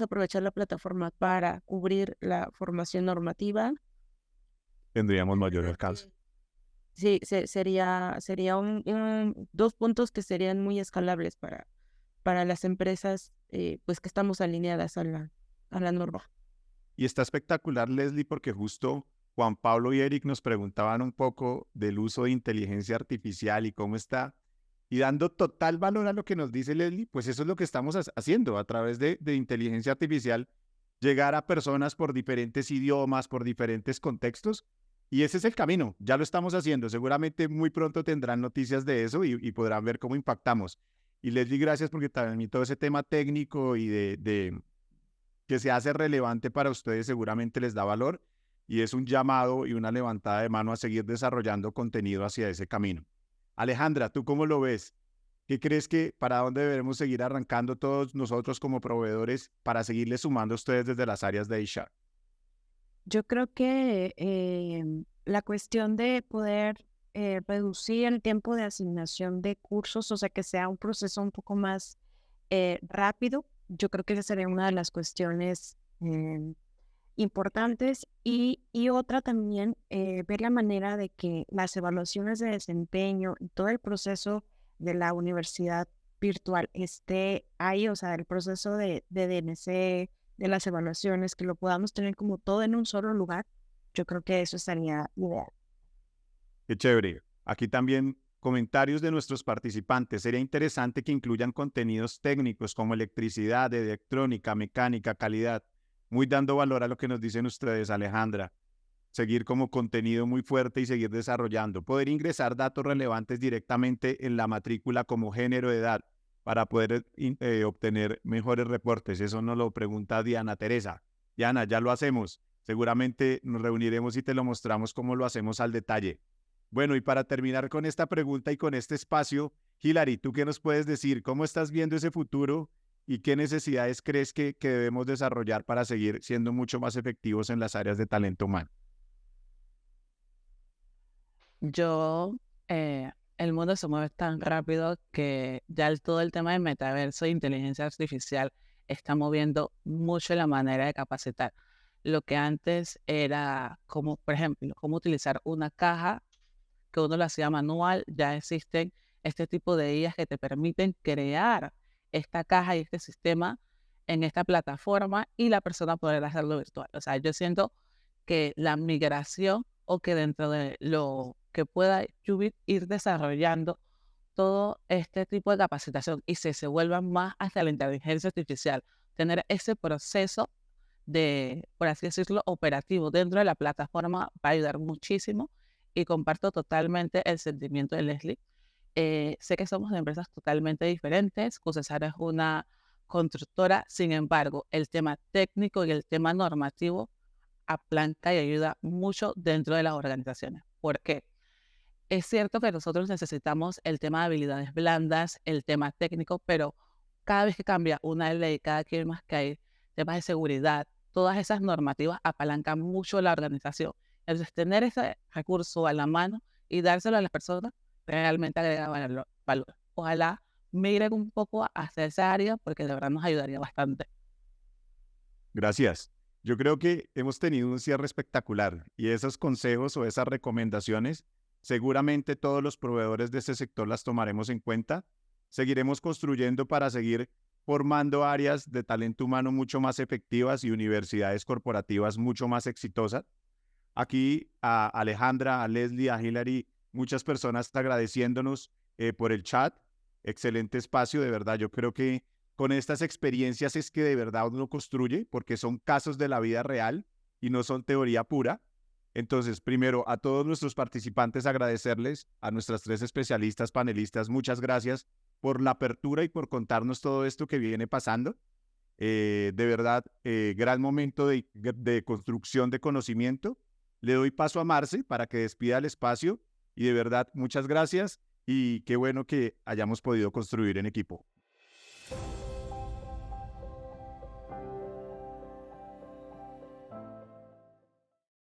aprovechar la plataforma para cubrir la formación normativa, Tendríamos de mayor verdad alcance. que sí, sería 2 puntos que serían muy escalables para las empresas, pues que estamos alineadas a la norma. Y está espectacular, Leslie, porque justo Juan Pablo y Eric nos preguntaban un poco del uso de inteligencia artificial y cómo está. Y dando total valor a lo que nos dice Leslie, pues eso es lo que estamos haciendo a través de inteligencia artificial, llegar a personas por diferentes idiomas, por diferentes contextos. Y ese es el camino, ya lo estamos haciendo. Seguramente muy pronto tendrán noticias de eso y podrán ver cómo impactamos. Y Leslie, gracias porque también todo ese tema técnico y de que se hace relevante para ustedes seguramente les da valor y es un llamado y una levantada de mano a seguir desarrollando contenido hacia ese camino. Alejandra, ¿tú cómo lo ves? ¿Qué crees que para dónde debemos seguir arrancando todos nosotros como proveedores para seguirle sumando a ustedes desde las áreas de HR? Yo creo que la cuestión de poder reducir el tiempo de asignación de cursos, o sea, que sea un proceso un poco más rápido, yo creo que esa sería una de las cuestiones importantes. Y otra también, ver la manera de que las evaluaciones de desempeño y todo el proceso de la universidad virtual esté ahí, o sea, el proceso de DNC, de las evaluaciones, que lo podamos tener como todo en un solo lugar. Yo creo que eso estaría ideal. Qué chévere. Aquí también comentarios de nuestros participantes. Sería interesante que incluyan contenidos técnicos como electricidad, electrónica, mecánica, calidad. Muy dando valor a lo que nos dicen ustedes, Alejandra. Seguir como contenido muy fuerte y seguir desarrollando. Poder ingresar datos relevantes directamente en la matrícula como género de edad para poder obtener mejores reportes. Eso nos lo pregunta Diana Teresa. Diana, ya lo hacemos. Seguramente nos reuniremos y te lo mostramos cómo lo hacemos al detalle. Bueno, y para terminar con esta pregunta y con este espacio, Hilary, ¿tú qué nos puedes decir? ¿Cómo estás viendo ese futuro y qué necesidades crees que debemos desarrollar para seguir siendo mucho más efectivos en las áreas de talento humano? El mundo se mueve tan rápido que ya todo el tema de metaverso e inteligencia artificial está moviendo mucho la manera de capacitar. lo que antes era como, por ejemplo, cómo utilizar una caja que uno lo hacía manual. Ya existen este tipo de IAs que te permiten crear esta caja y este sistema en esta plataforma y la persona poder hacerlo virtual. O sea, yo siento que la migración o que dentro de lo que pueda Qubit ir desarrollando todo este tipo de capacitación y se vuelva más hacia la inteligencia artificial, tener ese proceso de, por así decirlo, operativo dentro de la plataforma va a ayudar muchísimo y comparto totalmente el sentimiento de Leslie. Sé que somos de empresas totalmente diferentes. Cusesara es una constructora, sin embargo, el tema técnico y el tema normativo aplanca y ayuda mucho dentro de las organizaciones. ¿Por qué? Es cierto que nosotros necesitamos el tema de habilidades blandas, el tema técnico, pero cada vez que cambia una ley, cada vez más que hay temas de seguridad, todas esas normativas apalancan mucho la organización. Entonces, tener ese recurso a la mano y dárselo a las personas realmente agrega valor. Ojalá migren un poco hacia esa área porque de verdad nos ayudaría bastante. Gracias. Yo creo que hemos tenido un cierre espectacular y esos consejos o esas recomendaciones, seguramente todos los proveedores de este sector las tomaremos en cuenta. Seguiremos construyendo para seguir formando áreas de talento humano mucho más efectivas y universidades corporativas mucho más exitosas. Aquí a Alejandra, a Leslie, a Hilary, muchas personas agradeciéndonos por el chat. Excelente espacio, de verdad. Yo creo que con estas experiencias es que de verdad uno construye, porque son casos de la vida real y no son teoría pura. Entonces, primero, a todos nuestros participantes agradecerles, a nuestras 3 especialistas, panelistas, muchas gracias por la apertura y por contarnos todo esto que viene pasando. De verdad, gran momento de construcción de conocimiento. Le doy paso a Marce para que despida el espacio y de verdad, muchas gracias y qué bueno que hayamos podido construir en equipo.